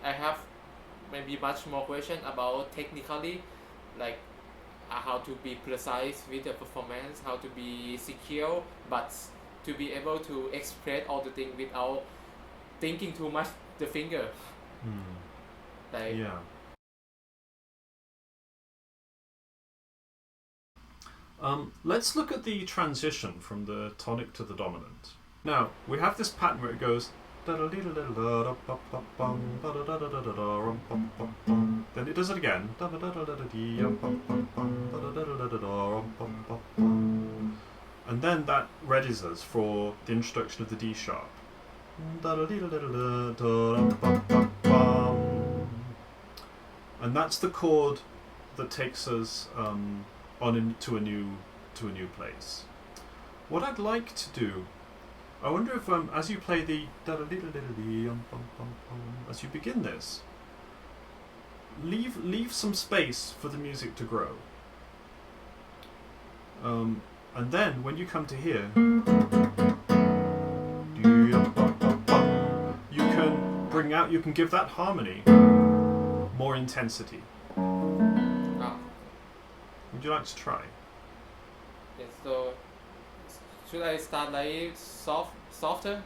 I have maybe much more question about technically, like how to be precise with the performance, how to be secure, but to be able to express all the thing without thinking too much the finger. Like Yeah. Let's look at the transition from the tonic to the dominant. Now, we have this pattern where it goes. Then it does it again. And then that readies us for the introduction of the D sharp. and that's the chord that takes us to a new place. What I'd like to do, I wonder if as you play the as you begin this, leave some space for the music to grow. And then when you come to here, you can give that harmony more intensity. Ah. Would you like to try? Yes, so should I start like softer?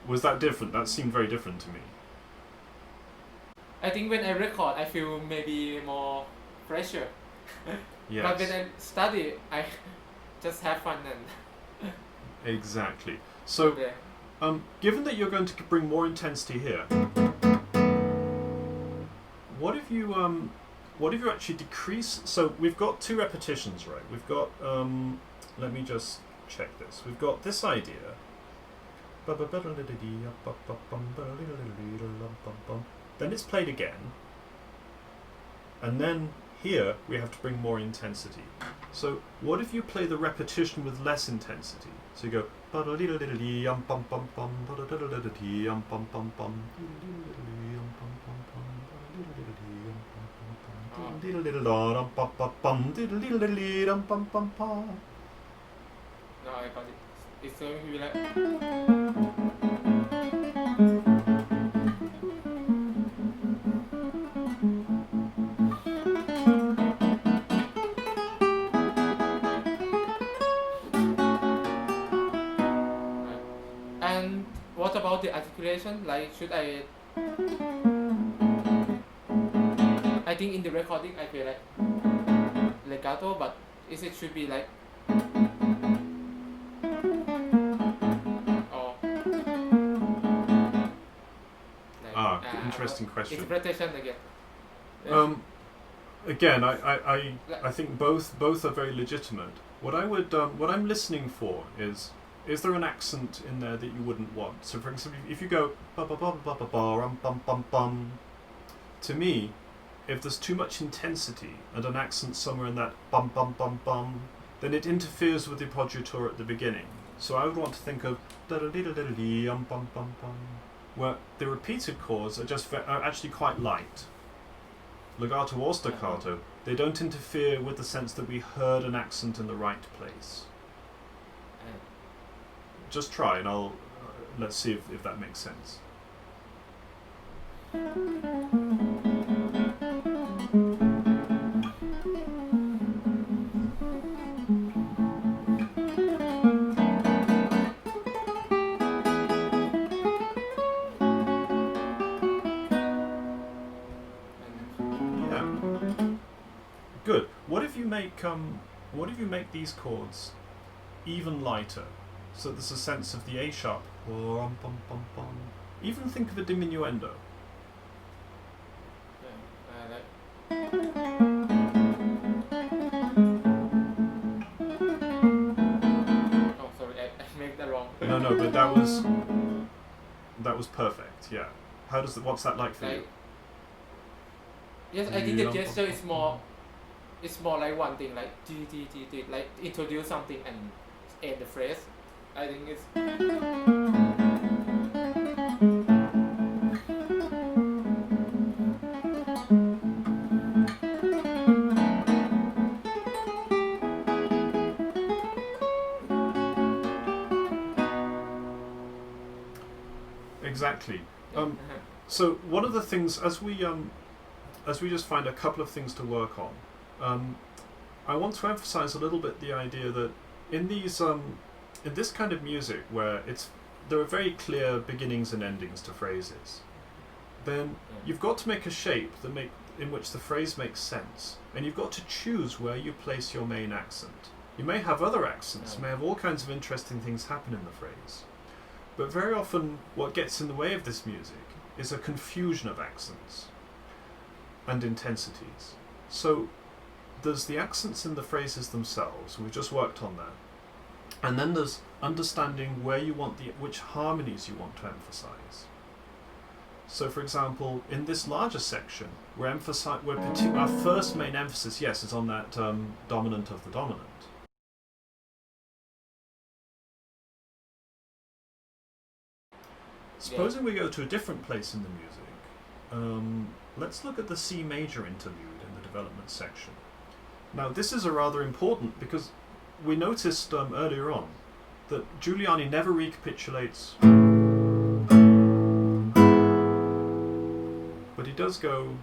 Was that different? That seemed very different to me. I think when I record, I feel maybe more pressure. Yes. But when I study, I just have fun and. Exactly. So, Yeah. Given that you're going to bring more intensity here, what if you actually decrease? So we've got 2 repetitions, right? We've got let me just check this. We've got this idea. Then it's played again, and then here we have to bring more intensity. So what if you play the repetition with less intensity? So you go No, I got it. It's going to be like. And what about the articulation? Like, should I think in the recording I feel like legato, but it should be like. Interesting question. Interpretation again. Again, I think both are very legitimate. What I'm listening for is there an accent in there that you wouldn't want? So, for example, if you go ba ba ba ba ba ba bum bum bum, to me, if there's too much intensity and an accent somewhere in that bum bum bum bum, then it interferes with the appoggiatura at the beginning. So I would want to think of da da da da da bum bum bum bum, where the repeated chords are actually quite light. Legato or staccato, they don't interfere with the sense that we heard an accent in the right place. Just try, and let's see if that makes sense. Good. What if you make these chords even lighter, so there's a sense of the A sharp. Even think of a diminuendo. Oh, sorry, I made that wrong. No, but that was perfect. Yeah. What's that like for you? Yes, I think the gesture is more. It's more like one thing, like like introduce something and end the phrase. I think it's. Exactly. So one of the things, as we just find a couple of things to work on, I want to emphasize a little bit the idea that in these in this kind of music where there are very clear beginnings and endings to phrases, then you've got to make a shape in which the phrase makes sense, and you've got to choose where you place your main accent. You may have other accents, may have all kinds of interesting things happen in the phrase, but very often what gets in the way of this music is a confusion of accents and intensities. So there's the accents in the phrases themselves, we've just worked on that, and then there's understanding where you want which harmonies you want to emphasize. So for example, in this larger section, our first main emphasis, yes, is on that dominant of the dominant. Supposing we go to a different place in the music, let's look at the C major interlude in the development section. Now this is a rather important, because we noticed earlier on that Giuliani never recapitulates, but he does go.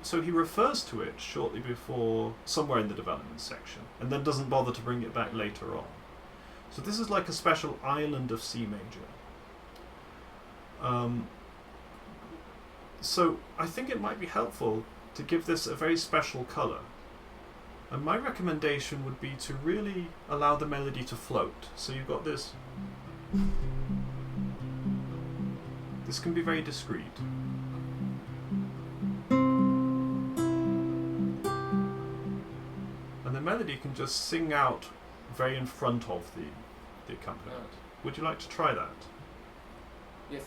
So he refers to it shortly before, somewhere in the development section, and then doesn't bother to bring it back later on. So this is like a special island of C major. So I think it might be helpful to give this a very special colour. And my recommendation would be to really allow the melody to float. So you've got this. This can be very discreet. And the melody can just sing out very in front of the accompaniment. Would you like to try that? Yes.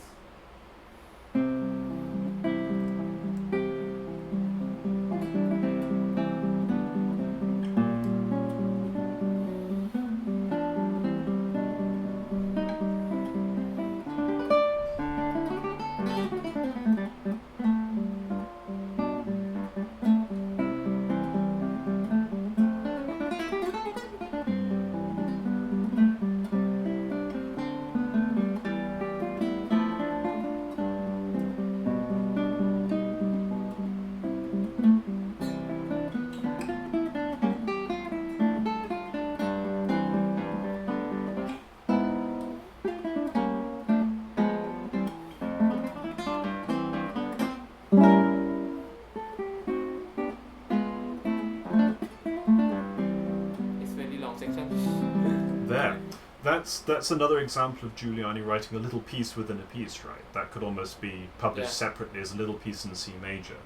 That's another example of Giuliani writing a little piece within a piece, right? That could almost be published separately as a little piece in C major.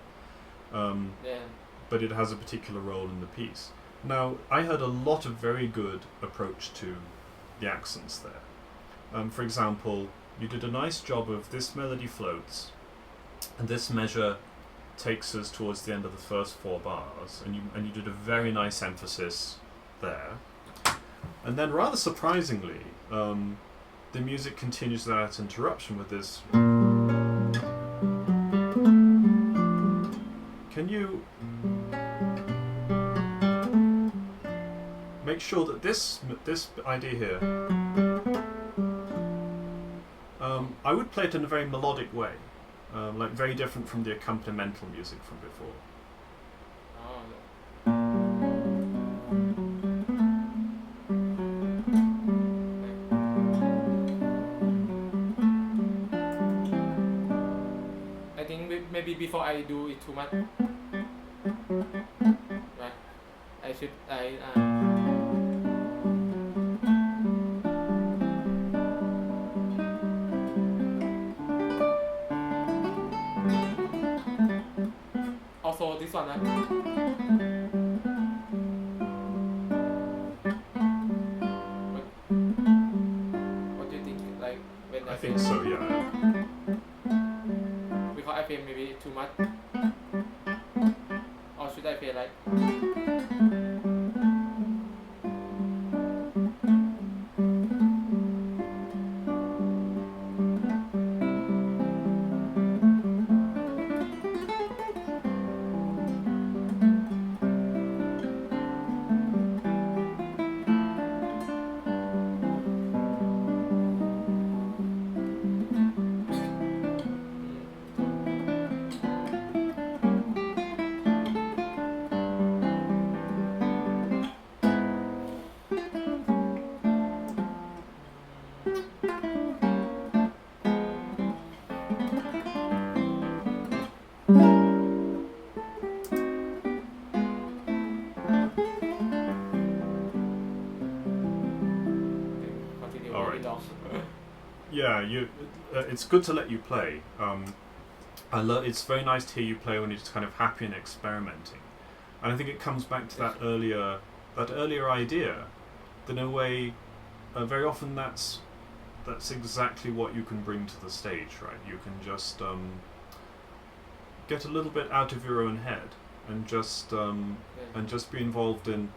But it has a particular role in the piece. Now, I heard a lot of very good approach to the accents there. For example, you did a nice job of this melody floats, and this measure takes us towards the end of the first 4 bars, and you did a very nice emphasis there. And then, rather surprisingly, the music continues without interruption with this. Can you make sure that this idea here, I would play it in a very melodic way, like very different from the accompanimental music from before. Maybe before I do it too much, right? Also this one, what do you think? Like when I think so, yeah. I play maybe too much, or should I play like? It's good to let you play. It's very nice to hear you play when you're just kind of happy and experimenting, and I think it comes back to that earlier idea. That in a way, very often that's exactly what you can bring to the stage, right? You can just get a little bit out of your own head and just be involved in.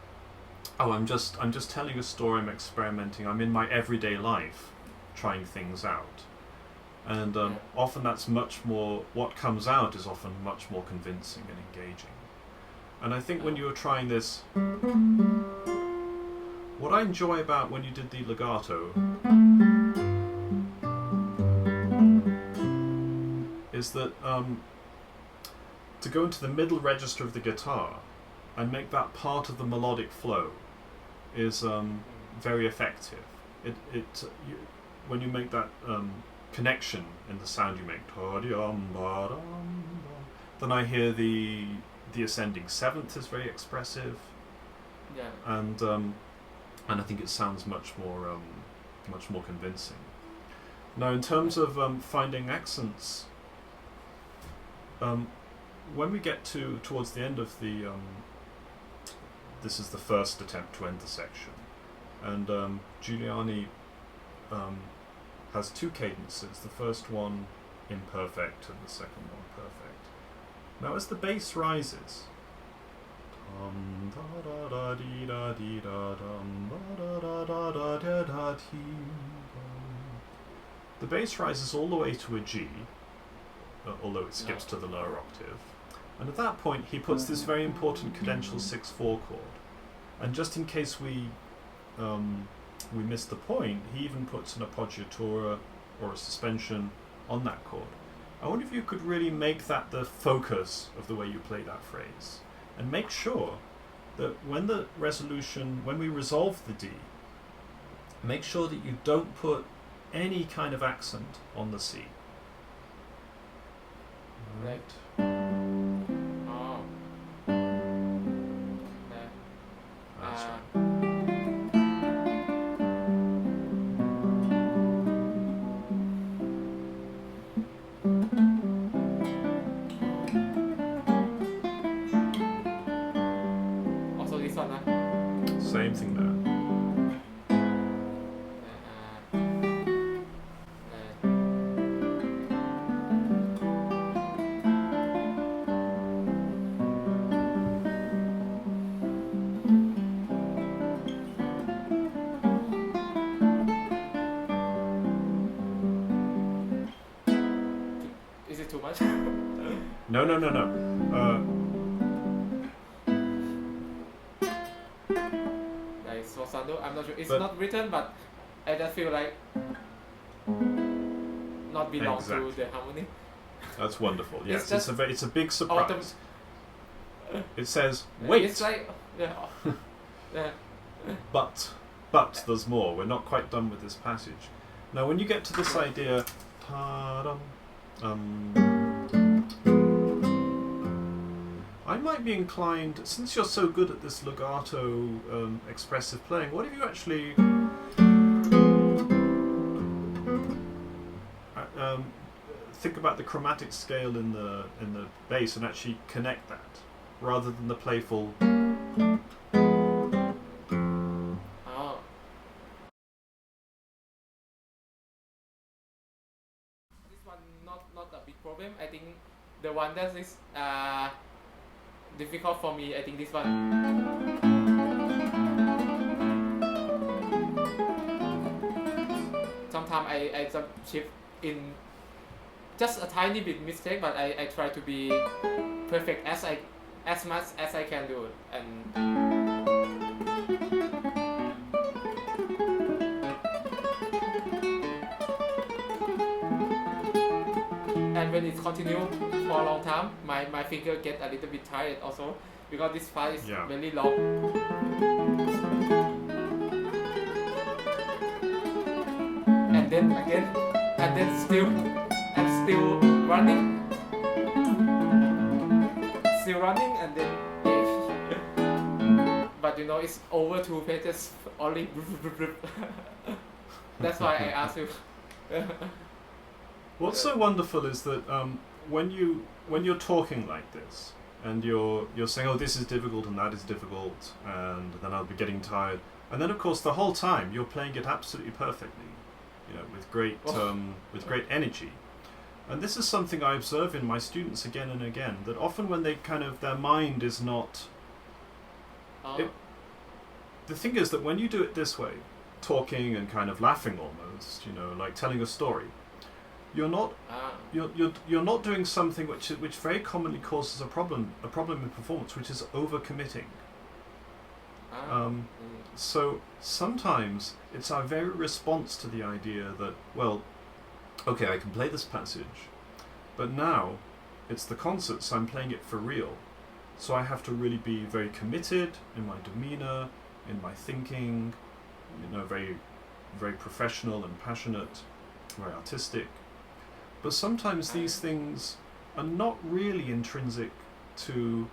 Oh, I'm just telling a story. I'm experimenting. I'm in my everyday life, trying things out, and often that's much more. What comes out is often much more convincing and engaging. And I think when you were trying this, what I enjoy about when you did the legato is that to go into the middle register of the guitar and make that part of the melodic flow is very effective. When you make that connection in the sound you make, then I hear the ascending seventh is very expressive. Yeah. And I think it sounds much more convincing. Now, in terms of finding accents, when we get towards the end of the this is the first attempt to end the section, and Giuliani has two cadences. The first one imperfect and the second one perfect. Now, as the bass rises, the bass rises all the way to a G, although it skips to the lower octave. And at that point, he puts this very important cadential 6/4 chord. And just in case we miss the point, he even puts an appoggiatura or a suspension on that chord. I wonder if you could really make that the focus of the way you play that phrase, and make sure that when we resolve the D, make sure that you don't put any kind of accent on the C. Right. Oh. That's right. Also this one, Same thing there. Is it too much? No. Like Sosando, I'm not sure. It's But- not written, but I just feel like not belong Exactly. to the harmony. That's wonderful. Yes, just it's a big surprise. autumn- It says, It's wait, like but there's more. We're not quite done with this passage. Now, when you get to this idea, I might be inclined, since you're so good at this legato expressive playing, what if you actually think about the chromatic scale in the bass and actually connect that, rather than the playful. Oh. This one not a big problem. I think the one that is difficult for me, I think this one. Sometimes I just shift in just a tiny bit mistake, but I try to be perfect as much as I can do, and when it's continue for a long time, my finger get a little bit tired also, because this part is very long. And then again, and then I'm still running, and then but it's over 2 pages only. That's why I asked you. What's so wonderful is that when you're talking like this and you're saying, oh, this is difficult and that is difficult, and then I'll be getting tired, and then of course the whole time you're playing it absolutely perfectly, with great energy. And this is something I observe in my students again and again, that often when they their mind is not. The thing is that when you do it this way, talking and kind of laughing almost, like telling a story, you're not doing something which very commonly causes a problem in performance, which is overcommitting. So sometimes it's our very response to the idea that, well, okay, I can play this passage, but now it's the concert, so I'm playing it for real. So I have to really be very committed in my demeanor, in my thinking, very, very professional and passionate, very artistic. But sometimes these things are not really intrinsic to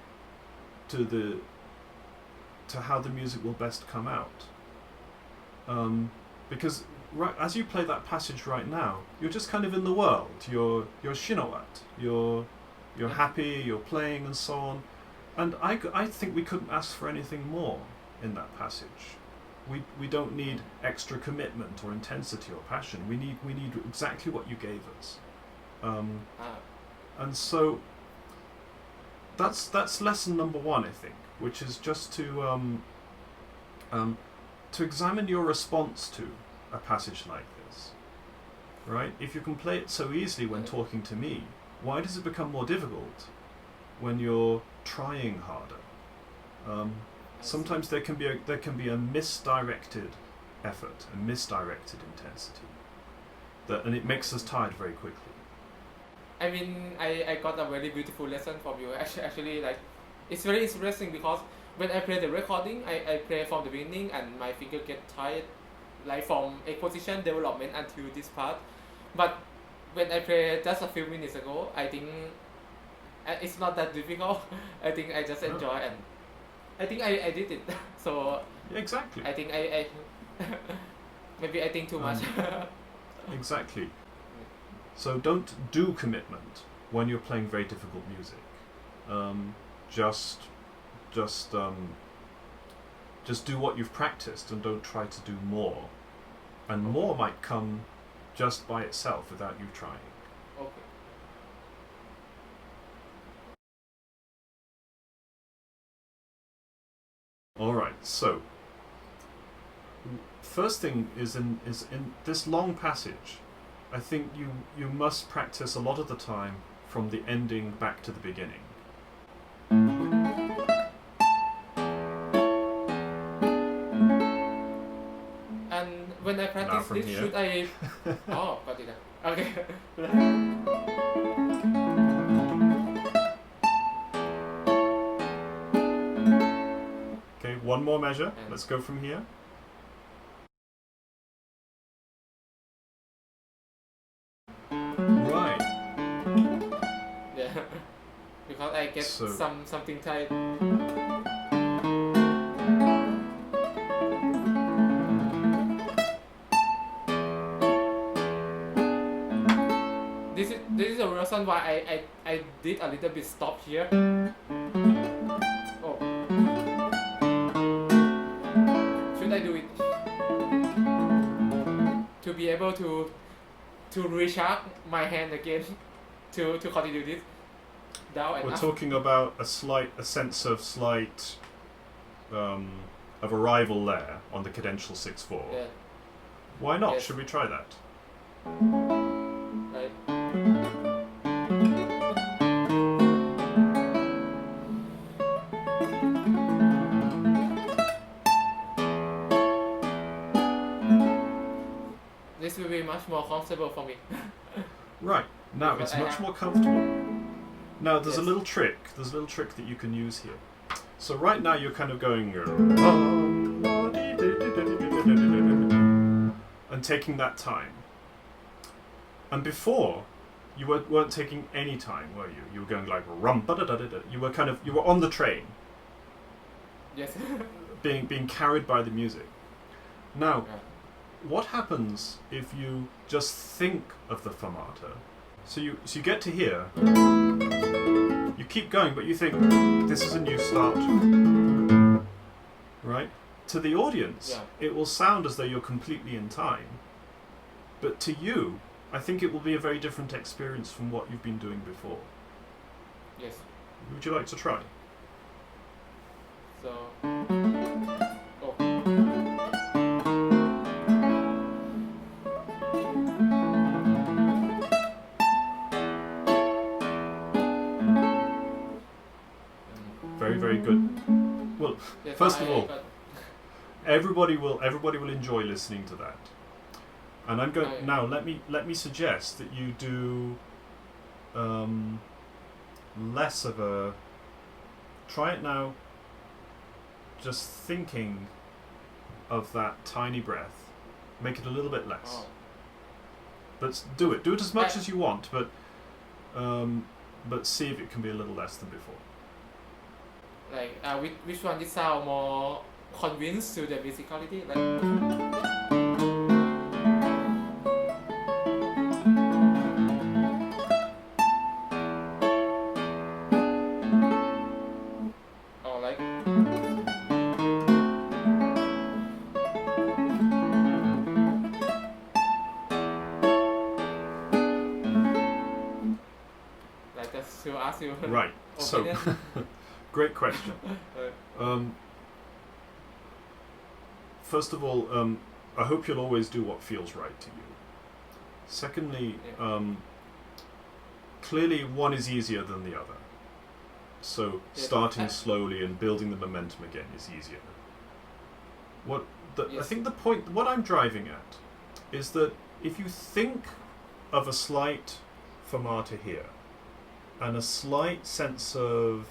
how the music will best come out. Because as you play that passage right now, you're just kind of in the world. You're Chinnawat. You're happy. You're playing and so on. And I think we couldn't ask for anything more in that passage. We don't need extra commitment or intensity or passion. We need exactly what you gave us. And so that's lesson number one, I think, which is just to examine your response to a passage like this. Right? If you can play it so easily when talking to me, why does it become more difficult when you're trying harder? Sometimes there can be a misdirected effort, a misdirected intensity, and it makes us tired very quickly. I mean, I got a very beautiful lesson from you. Actually, like, it's very interesting because when I play the recording, I play from the beginning and my finger get tired, like from exposition development until this part. But when I play just a few minutes ago, I think it's not that difficult. I think I just enjoy and I think I did it. So exactly. I think I maybe I think too much. Exactly. So don't do commitment when you're playing very difficult music. Just do what you've practiced and don't try to do more. And more might come just by itself without you trying. Okay. All right. So first thing is in this long passage. I think you must practice a lot of the time from the ending back to the beginning. And when I practice this, here. should I? Oh, got it. Okay. Okay, one more measure. Let's go from here. Right. Yeah. Because I get something tight. This is a reason why I did a little bit stop here. Oh. Should I do it? To be able to recharge my hand again to continue this. Down and We're up. talking about a sense of slight of arrival there on the cadential 6/4. Yeah. Why not? Yes. Should we try that? Right. This will be much more comfortable for me. Right. Now Because it's I much have- more comfortable. Now there's a Yes. little trick. There's a little trick that you can use here. So right now you're kind of going and taking that time. And before, you weren't taking any time, were you? You were going like rum ba da da da da. You were on the train, Yes. being carried by the music. Now, Yeah. what happens if you just think of the fermata? So you get to here, you keep going, but you think, this is a new start, right? To the audience, it will sound as though you're completely in time, but to you, I think it will be a very different experience from what you've been doing before. Yes. Would you like to try? So. Very, very good. Well, Yes, first of all, everybody will enjoy listening to that. And I'm going now. Let me suggest that you do less of a. Try it now. Just thinking of that tiny breath. Make it a little bit less. But do it. Do it as much as you want. But see if it can be a little less than before. Like which one did sound more convinced to the musicality? Like. Right. So, great question. First of all, I hope you'll always do what feels right to you. Secondly, clearly one is easier than the other. So starting slowly and building the momentum again is easier. I think the point, what I'm driving at, is that if you think of a slight fermata here, and a slight sense of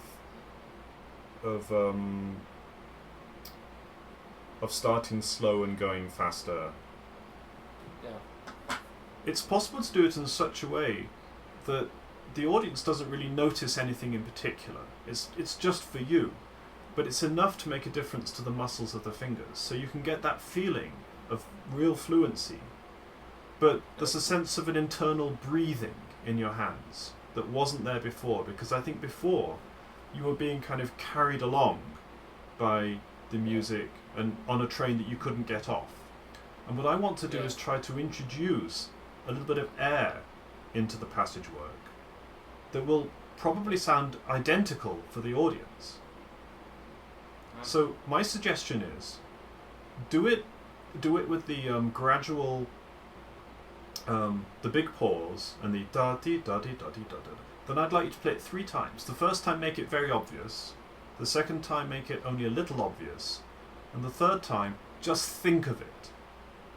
starting slow and going faster. Yeah. It's possible to do it in such a way that the audience doesn't really notice anything in particular. It's just for you, but it's enough to make a difference to the muscles of the fingers, so you can get that feeling of real fluency. But there's a sense of an internal breathing in your hands that wasn't there before, because I think before you were being kind of carried along by the music and on a train that you couldn't get off. And what I want to do is try to introduce a little bit of air into the passage work that will probably sound identical for the audience. So my suggestion is do it with the gradual the big pause and the da-dee, da-dee, da-dee, da-da. Then I'd like you to play it 3 times. The first time make it very obvious. The second time make it only a little obvious. And the third time, just think of it.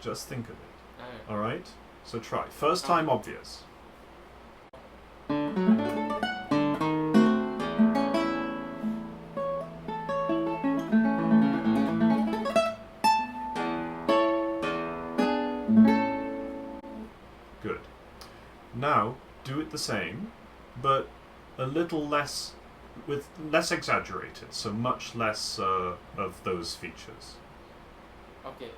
Just think of it. Alright? So try. First time obvious. Good. Now, do it the same, but a little less, with less exaggerated, so much less of those features. Okay.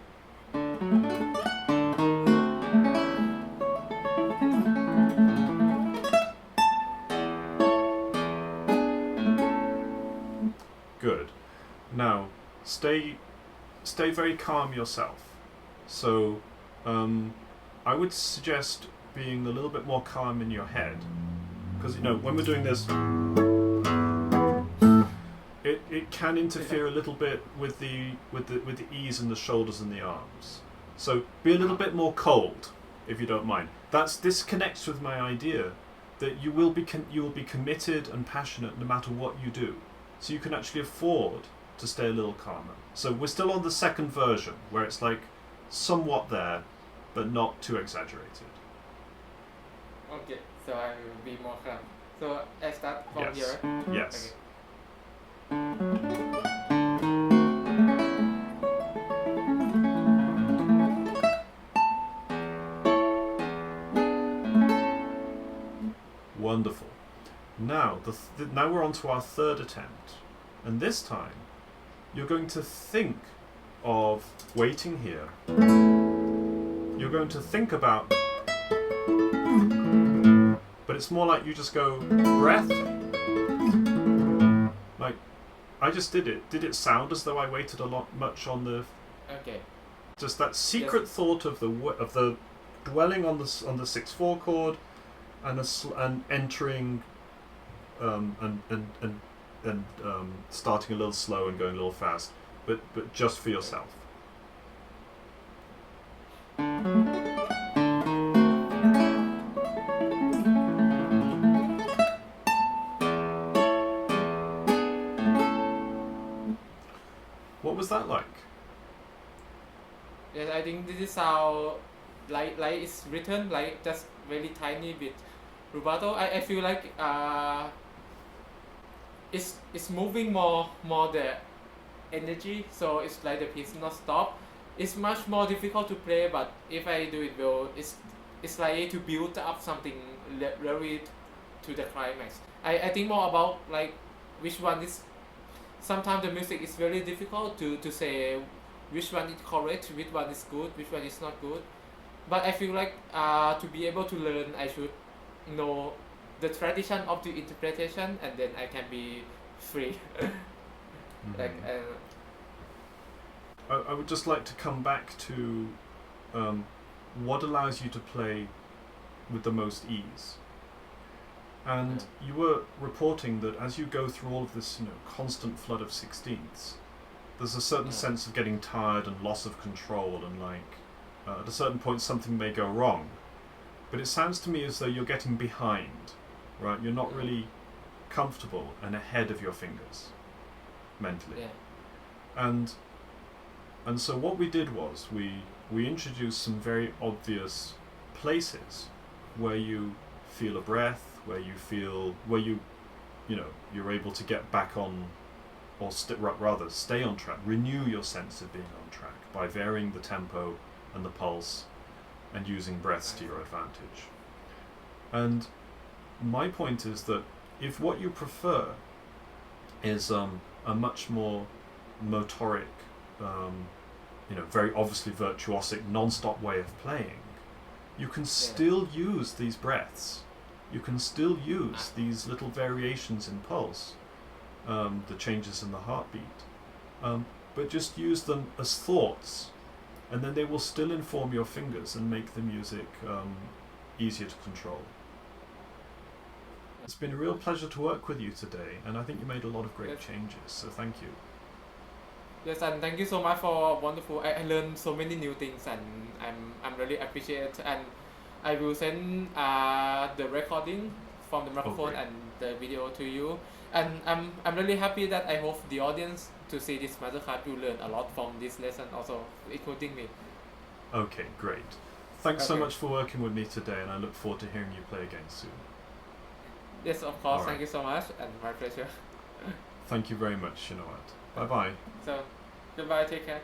Good. Now, stay very calm yourself. So, I would suggest being a little bit more calm in your head, because when we're doing this, it can interfere a little bit with the ease in the shoulders and the arms. So be a little bit more cold, if you don't mind. This connects with my idea that you will be committed and passionate no matter what you do. So you can actually afford to stay a little calmer. So we're still on the second version, where it's like somewhat there, but not too exaggerated. Okay, so I will be more calm. So I start from Yes. here. Yes. Okay. Wonderful. Now, now we're on to our third attempt, and this time you're going to think of waiting here you're going to think about, but it's more like you just go breath. Like, I just did it. Did it sound as though I waited much on the? Okay. Just that secret thought of the dwelling on the 6/4 chord, and entering, and starting a little slow and going a little fast, but just for yourself. What was that like? Yes, I think this is how like it's written like just very tiny bit rubato. I feel like it's moving more the energy, so it's like the piece not stop. It's much more difficult to play, but if I do it well, it's like to build up something very to the climax. I think more about like which one is. Sometimes the music is very difficult to say which one is correct, which one is good, which one is not good. But I feel like to be able to learn, I should know the tradition of the interpretation, and then I can be free. Like. I would just like to come back to what allows you to play with the most ease. And you were reporting that as you go through all of this, constant flood of sixteenths, there's a certain sense of getting tired and loss of control, and like at a certain point something may go wrong. But it sounds to me as though you're getting behind, right? You're not really comfortable and ahead of your fingers mentally. And so what we did was we introduced some very obvious places where you feel a breath, where you're able to get back on, or rather stay on track, renew your sense of being on track by varying the tempo and the pulse and using breaths to your advantage. And my point is that if what you prefer is a much more motoric, very obviously virtuosic, non-stop way of playing, you can still use these breaths. You can still use these little variations in pulse, the changes in the heartbeat, but just use them as thoughts, and then they will still inform your fingers and make the music easier to control. It's been a real pleasure to work with you today, and I think you made a lot of great changes, so thank you. Yes, and thank you so much for wonderful. I learned so many new things, and I'm really appreciate. And I will send the recording from the microphone and the video to you. And I'm really happy that I hope the audience to see this masterclass will learn a lot from this lesson also, including me. Okay, great. Thanks so much for working with me today, and I look forward to hearing you play again soon. Yes, of course. Thank you so much, and my pleasure. Thank you very much, Chinnawat. Bye-bye. So, goodbye, take care.